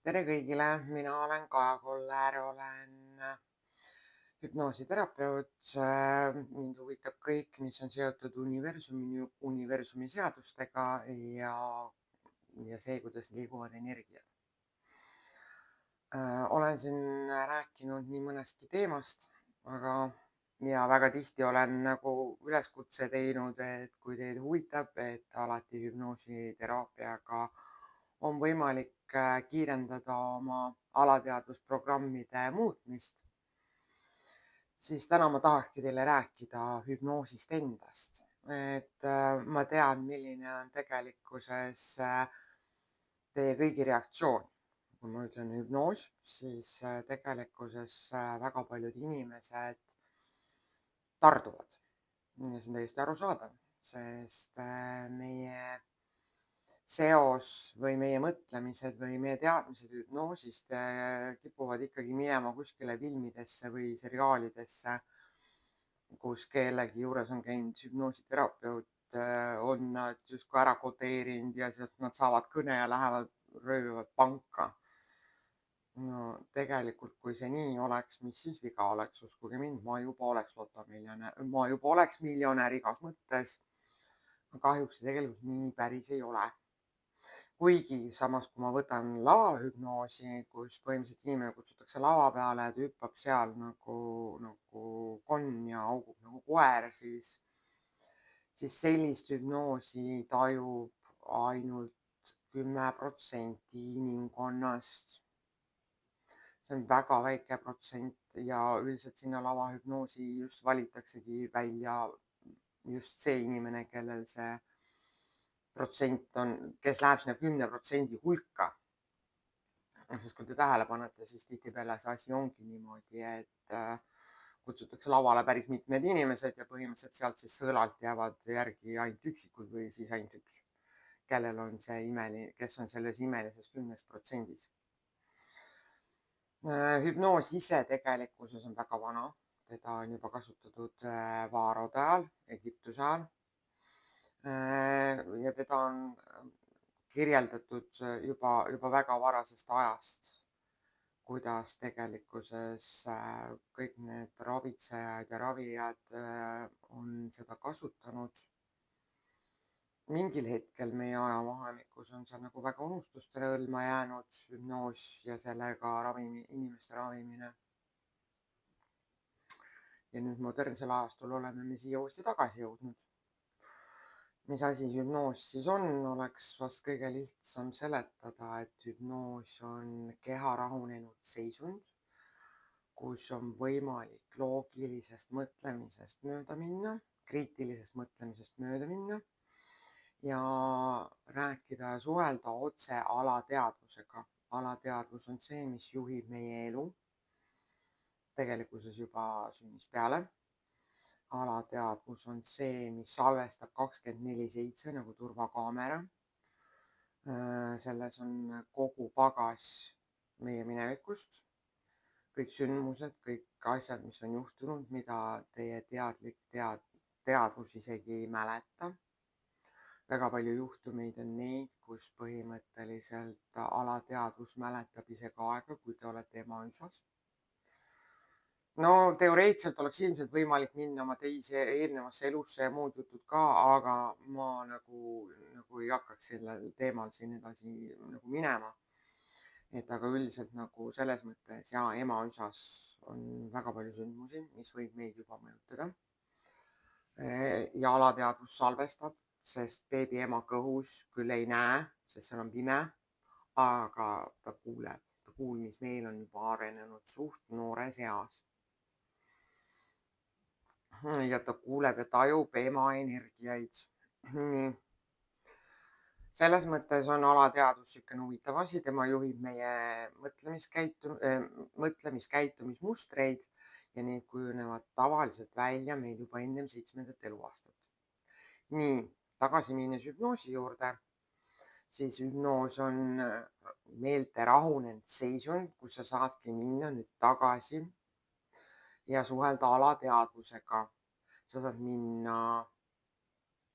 Tere kõigile, mina olen Kaja Koller, olen hüpnoositerapeut. Mind huvitab kõik, mis on seotud universumi seadustega ja see, kuidas liiguvad energiad. Olen siin rääkinud nii mõnestki teemast, ja väga tihti olen nagu üleskutse teinud, et kui teid huvitab, et alati hüpnoositeraapiaga on võimalik kiirendada oma alateadvusprogrammide muutmist, siis täna ma tahakski teile rääkida hüpnoosist endast. Ma tean, milline on tegelikkuses teie kõigi reaktsioon. Kui ma ütlen hüpnoos, siis tegelikkuses väga paljud inimesed tarduvad. Ja see on täiesti arusaadav, sest meie seos või meie mõtlemised või meie teadmised hüpnoosist kipuvad ikkagi minema kuskile filmidesse või seriaalidesse, kus kellegi juures on käinud hüpnoositerapeut, on nad justkui ära kodeerinud ja sealt nad saavad kõne ja lähevad röövivad panka. No tegelikult, kui see nii oleks, mis siis viga oleks, uskuge mind, ma juba oleks lotomiljonär, ma juba oleks miljonär igas mõttes. Kahjuks see tegelikult nii päris ei ole. Kuigi samas, kui ma võtan lavahüpnoosi, kus põhimõtteliselt inimene kutsutakse lava peale ja ta hüppab seal nagu konn ja augub nagu koer, siis sellist hüpnoosi tajub ainult 10% inimkonnast. See on väga väike protsent ja üldiselt sinna lavahüpnoosi just valitaksegi välja just see inimene, kellel see protsent on, kes läheb sinna 10% hulka. Sest kui te tähele panete, siis tihtipeale see asi ongi niimoodi, et kutsutakse lavale päris mitmed inimesed ja põhimõtteliselt sealt siis sõelalt jäävad järgi ainult üksikud või siis ainult üks, kellel on see kes on selles imelises 10%. Hüpnoos ise tegelikkuses on väga vana, teda on juba kasutatud vaarode ajal, Egiptuse ajal. Ja teda on kirjeldatud juba väga varasest ajast, kuidas tegelikkuses kõik need ravitsejad ja ravijad on seda kasutanud. Mingil hetkel meie ajavahemikus on see nagu väga unustustele hõlma jäänud, hüpnoos ja sellega inimeste ravimine. Ja nüüd modernsel ajastul oleme me siia uuesti tagasi jõudnud. Mis asi hüpnoos siis on, oleks vast kõige lihtsam seletada, et hüpnoos on keha rahunenud seisund, kus on võimalik loogilisest mõtlemisest mööda minna, kriitilisest mõtlemisest mööda minna ja rääkida ja suhelda otse alateadvusega. Alateadvus on see, mis juhib meie elu tegelikkuses juba sünnist peale. Alateadvus on see, mis salvestab 24/7 nagu turvakaamera. Selles on kogu pagas meie minevikust, kõik sündmused, kõik asjad, mis on juhtunud, mida teie teadlik teadvus isegi ei mäleta. Väga palju juhtumeid on neid, kus põhimõtteliselt alateadvus mäletab isegi aega, kui te olete emaüsas. No teoreetiliselt oleks ilmselt võimalik minna oma teise eelnevasse elusse ja muud jutud ka, aga ma nagu ei hakkaks sellel teemal siin edasi nagu minema. Aga üldiselt nagu selles mõttes ja emaüsas on väga palju sündmusi, mis võib meid juba mõjutada. Ja alateadvus salvestab, sest beebi ema kõhus küll ei näe, sest seal on pime, aga ta kuuleb. Ta kuulmismeel on juba arenenud suht noores eas. Ja ta kuuleb ja tajub ema energiaid. Nii. Selles mõttes on alateadvus niisugune huvitav asi, tema juhib meie mõtlemiskäitumismustreid ja need kujunevad tavaliselt välja meil juba ennem 7. eluaastat. Nii, tagasi minnes hüpnoosi juurde, siis hüpnoos on meelte rahunenud seisund, kus sa saadki minna nüüd tagasi ja suhelda alateadvusega. Sa saad minna,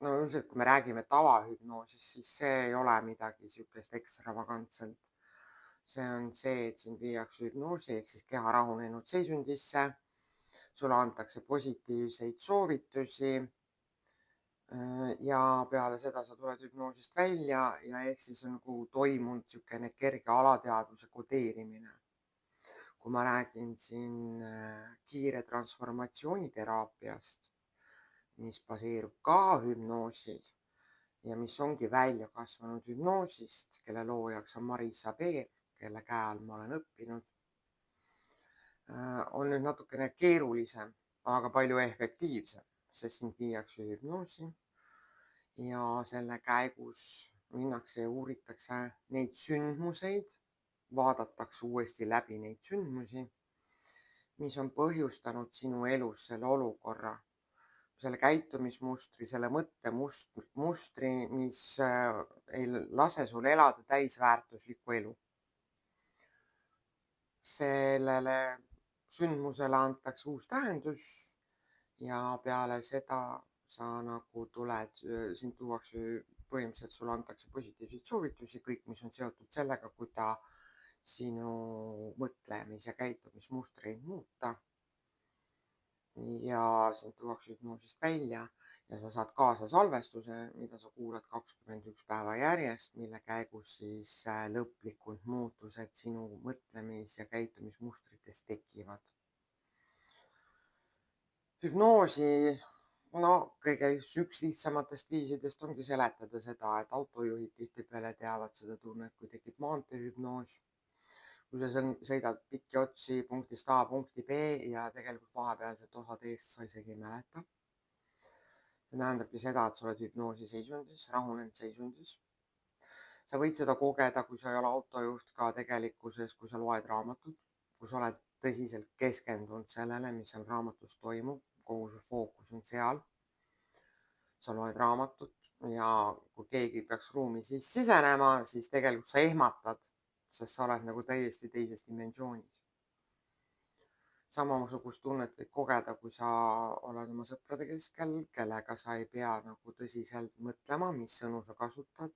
no üldiselt kui me räägime tavahüpnoosist, siis see ei ole midagi niisugust ekstravagantselt. See on see, et sind viiakse hüpnoosi ehk siis keha rahunenud seisundisse. Sulle antakse positiivseid soovitusi. Ja peale seda sa tuled hüpnoosist välja ja ehk siis on nagu toimunud niisugune kerge alateadvuse kodeerimine. Kui ma räägin siin kiire transformatsiooniteraapiast, mis baseerub ka hüpnoosil ja mis ongi välja kasvanud hüpnoosist, kelle loojaks on Marisa Peer, kelle käe all ma olen õppinud, on nüüd natukene keerulisem, aga palju efektiivsem, sest sind viiakse hüpnoosi ja selle käigus minnakse ja uuritakse neid sündmuseid, vaadatakse uuesti läbi neid sündmusi, mis on põhjustanud sinu elus selle olukorra, selle käitumismustri, selle mõttemustri, mis ei lase sul elada täisväärtuslikku elu. Sellele sündmusele antakse uus tähendus ja peale seda sa nagu tuled, sind tuuakse põhimõtteliselt, sulle antakse positiivseid soovitusi, kõik, mis on seotud sellega, kuidas sinu mõtlemis- ja käitumismustreid muuta. Ja sind tuuakse hüpnoosist välja ja sa saad kaasa salvestuse, mida sa kuulad 21 päeva järjest, mille käigus siis lõplikud muutused sinu mõtlemis- ja käitumismustrites tekivad. Hüpnoosi, kõige üks lihtsamatest viisidest ongi seletada seda, et autojuhid tihtipeale teavad seda tunnet, kui tekib maanteehüpnoos. Kui sa sõidad pikki otsi punktist A punkti B ja tegelikult vahepealset osa teest sa isegi ei mäleta. See tähendabki seda, et sa oled hüpnoosi seisundis, rahunenud seisundis. Sa võid seda kogeda, kui sa ei ole autojuht, ka tegelikkuses, kui sa loed raamatut, kui sa oled tõsiselt keskendunud sellele, mis seal raamatus toimub, kogu su fookus on seal. Sa loed raamatut ja kui keegi peaks ruumi sisenema, siis tegelikult sa ehmatad, sest sa oled nagu täiesti teises dimensioonis. Samasugust tunnet võid kogeda, kui sa oled oma sõprade keskel, kellega sa ei pea nagu tõsiselt mõtlema, mis sõnu sa kasutad.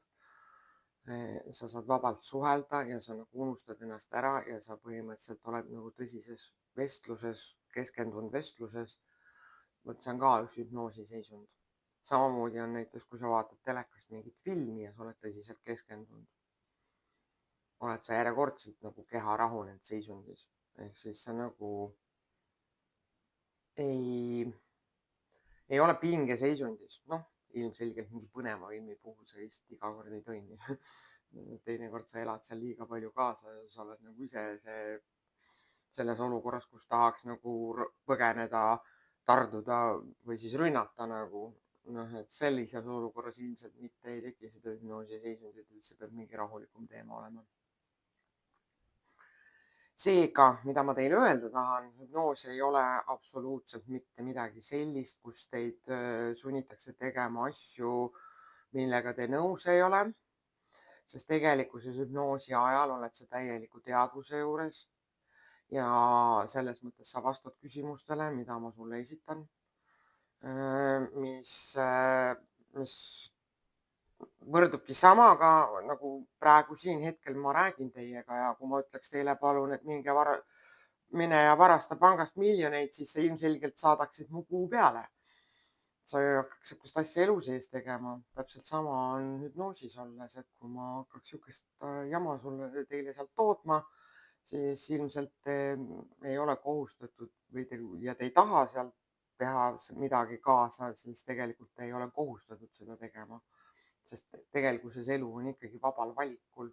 Sa saad vabalt suhelda ja sa nagu unustad ennast ära ja sa põhimõtteliselt oled nagu tõsises vestluses, keskendunud vestluses. See on ka üks hüpnoosi seisund. Samamoodi on näiteks, kui sa vaatad telekast mingit filmi ja sa oled tõsiselt keskendunud. Oled sa järjekordselt nagu keha rahunenud seisundis. Ehk siis sa nagu ei ole pingeseisundis. Ilmselgelt mingi põneva filmi puhul sa vist iga kord ei toimi. Teinekord sa elad seal liiga palju kaasa ja sa oled nagu ise selles olukorras, kus tahaks nagu põgeneda, tarduda või siis rünnata nagu. Et sellises olukorras ilmselt mitte ei teki seda hüpnoosi seisundit, et see peab mingi rahulikum teema olema. Seega, mida ma teile öelda tahan, hüpnoos ei ole absoluutselt mitte midagi sellist, kus teid sunnitakse tegema asju, millega te nõus ei ole, sest tegelikkuses hüpnoosi ajal oled sa täieliku teadvuse juures ja selles mõttes sa vastad küsimustele, mida ma sulle esitan, mis võrdubki samaga, nagu praegu siin hetkel ma räägin teiega ja kui ma ütleks teile, palun, et mine ja varasta pangast miljoneid, siis sa ilmselgelt saadaksid mu kuu peale. Sa ei hakkaks sihukest asja elu sees tegema. Täpselt sama on hüpnoosis olles, et kui ma hakkaks sihukest jama teile sealt tootma, siis ilmselt te ei ole kohustatud ja te ei taha sealt teha midagi kaasa, siis tegelikult te ei ole kohustatud seda tegema. Sest tegelikkuses elu on ikkagi vabal valikul.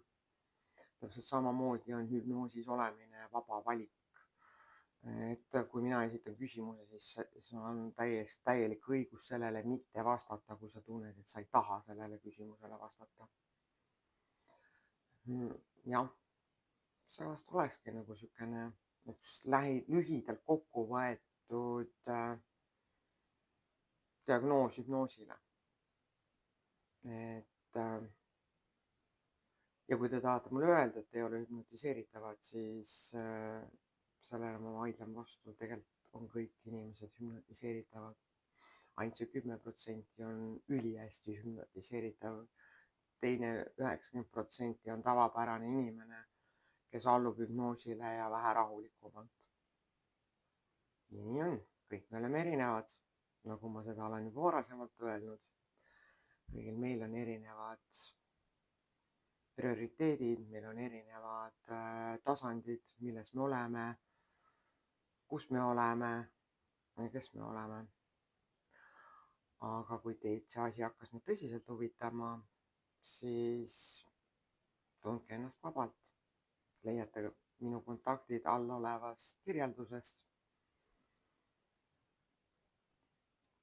Täpselt samamoodi on hüpnoosis olemine vaba valik. Et kui mina esitan küsimuse, siis on täielik õigus sellele mitte vastata, kui sa tunned, et sa ei taha sellele küsimusele vastata. Jah, see vast olekski nagu niisugune üks lühidalt kokku võetud diagnoos hüpnoosile. Ja kui te tahate mulle öelda, et ei ole hüpnotiseeritavad, siis sellele ma vaidlen vastu. Tegelikult on kõik inimesed hüpnotiseeritavad. Ainult see 10% on ülihästi hüpnotiseeritav. Teine 90% on tavapärane inimene, kes allub hüpnoosile ja vähe rahulikumalt. Nii on, kõik me oleme erinevad, nagu ma seda olen juba varasemalt öelnud. Kõigil meil on erinevad prioriteedid, meil on erinevad tasandid, milles me oleme, kus me oleme ja kes me oleme. Aga kui teid see asi hakkas nüüd tõsiselt huvitama, siis tundke ennast vabalt. Leiate minu kontaktid all olevast kirjeldusest.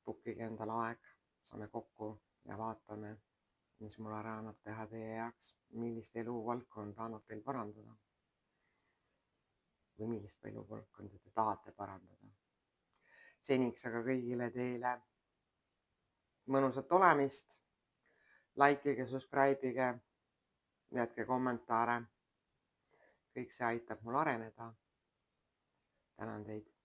Bookige endale aeg, saame kokku ja vaatame, mis mul ära annab teha teie jaoks, millist eluvaldkonda annab teil parandada või millist eluvaldkonda te tahate parandada. Seniks aga kõigile teile mõnusat olemist, likeige, subscribe'ige, jätke kommentaare. Kõik see aitab mul areneda. Tänan teid.